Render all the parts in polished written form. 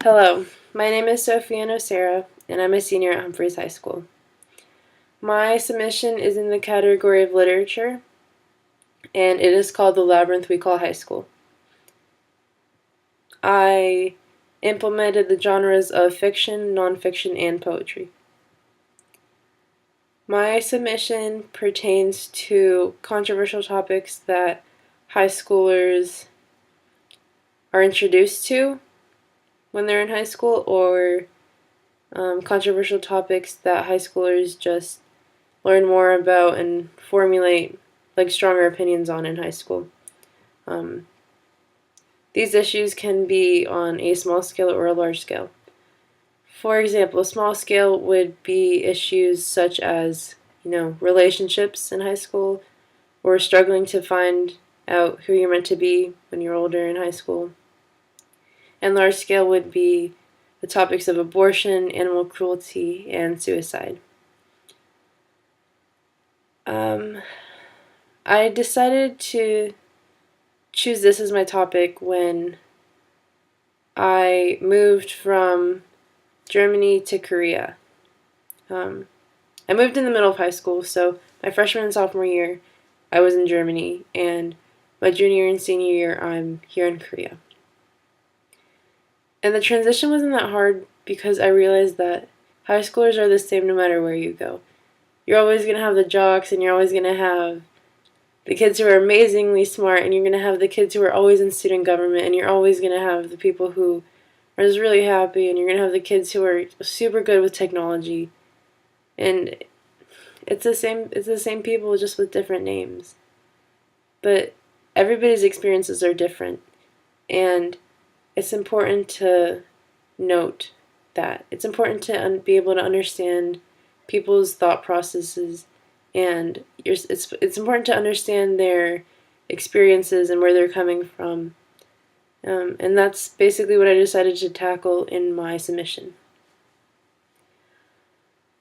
Hello, my name is Sophia Nocera, and I'm a senior at Humphreys High School. My submission is in the category of literature, and it is called The Labyrinth We Call High School. I implemented the genres of fiction, nonfiction, and poetry. My submission pertains to controversial topics that high schoolers are introduced to when they're in high school, or controversial topics that high schoolers just learn more about and formulate stronger opinions on in high school. These issues can be on a small scale or a large scale. For example, a small scale would be issues such as, relationships in high school, or struggling to find out who you're meant to be when you're older in high school. And large scale would be the topics of abortion, animal cruelty, and suicide. I decided to choose this as my topic when I moved from Germany to Korea. I moved in the middle of high school, so my freshman and sophomore year I was in Germany, and my junior and senior year I'm here in Korea. And the transition wasn't that hard because I realized that high schoolers are the same no matter where you go. You're always going to have the jocks, and you're always going to have the kids who are amazingly smart, and you're going to have the kids who are always in student government, and you're always going to have the people who are just really happy, and you're going to have the kids who are super good with technology. And it's the same people, just with different names. But everybody's experiences are different, and it's important to note that. It's important to be able to understand people's thought processes, and it's important to understand their experiences and where they're coming from. And that's basically what I decided to tackle in my submission.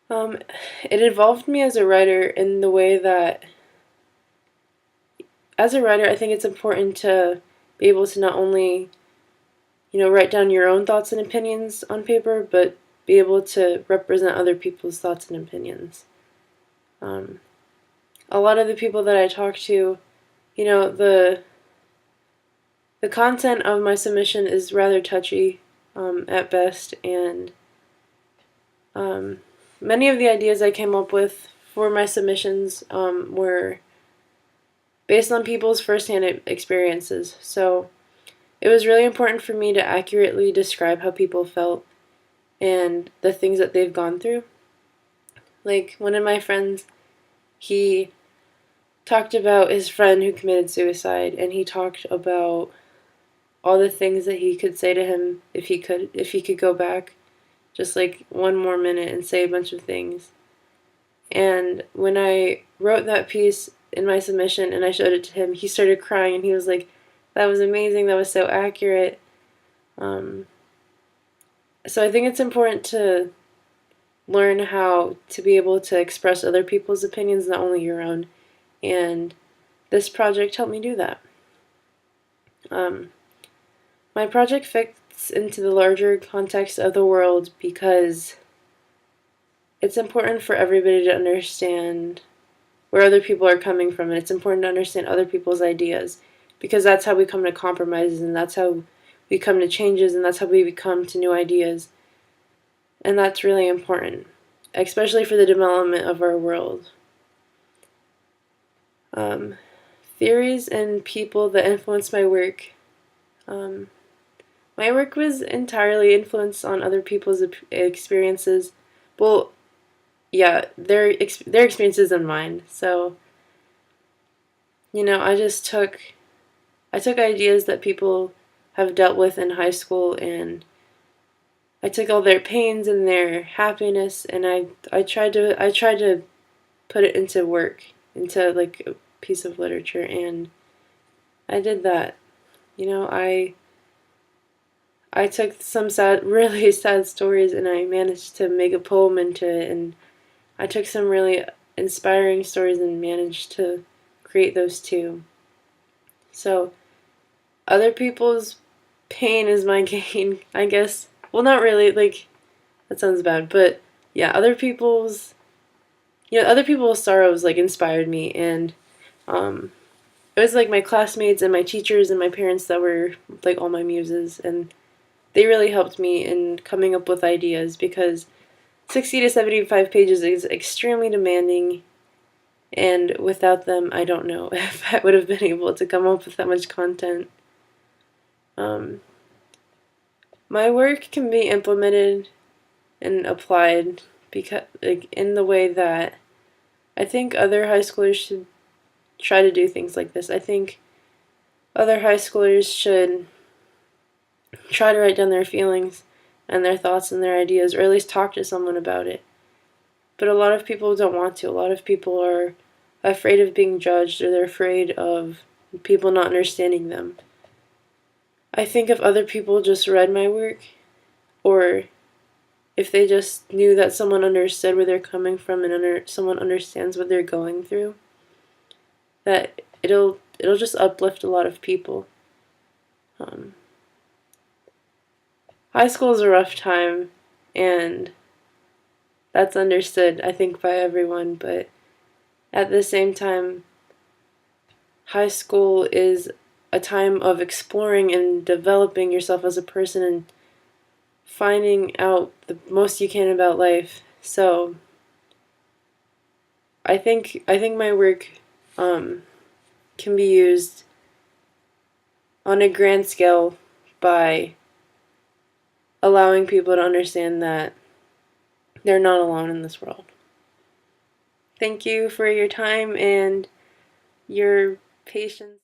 It involved me as a writer in the way that, as a writer, I think it's important to be able to not only, write down your own thoughts and opinions on paper, but be able to represent other people's thoughts and opinions. A lot of the people that I talk to, the content of my submission is rather touchy at best, and many of the ideas I came up with for my submissions were based on people's firsthand experiences. So it was really important for me to accurately describe how people felt and the things that they've gone through. Like, one of my friends, he talked about his friend who committed suicide, and he talked about all the things that he could say to him if he could go back just like one more minute and say a bunch of things. And when I wrote that piece in my submission and I showed it to him, he started crying, and he was like, "That was amazing, that was so accurate." So I think it's important to learn how to be able to express other people's opinions, not only your own. And this project helped me do that. My project fits into the larger context of the world because it's important for everybody to understand where other people are coming from, and it's important to understand other people's ideas, because that's how we come to compromises, and that's how we come to changes, and that's how we come to new ideas. And that's really important, especially for the development of our world. Theories and people that influence my work. My work was entirely influenced on other people's experiences. Well, yeah, their experiences and mine. So, I took ideas that people have dealt with in high school, and I took all their pains and their happiness, and I tried to put it into work, into like a piece of literature, and I did that. I took some really sad stories, and I managed to make a poem into it, and I took some really inspiring stories and managed to create those too. So other people's pain is my gain, I guess. Well, not really. Like, that sounds bad, but yeah, other people's sorrows like inspired me, and um, it was like my classmates and my teachers and my parents that were like all my muses, and they really helped me in coming up with ideas because 60 to 75 pages is extremely demanding, and without them, I don't know if I would have been able to come up with that much content. Um, my work can be implemented and applied because, like, in the way that I think other high schoolers should try to do things like this. I think other high schoolers should try to write down their feelings and their thoughts and their ideas, or at least talk to someone about it. But a lot of people don't want to. A lot of people are afraid of being judged, or they're afraid of people not understanding them. I think if other people just read my work, or if they just knew that someone understood where they're coming from and someone understands what they're going through, that it'll just uplift a lot of people. Um, High school is a rough time, and that's understood, I think, by everyone, but at the same time, high school is a time of exploring and developing yourself as a person and finding out the most you can about life. So I think my work can be used on a grand scale by allowing people to understand that they're not alone in this world. Thank you for your time and your patience.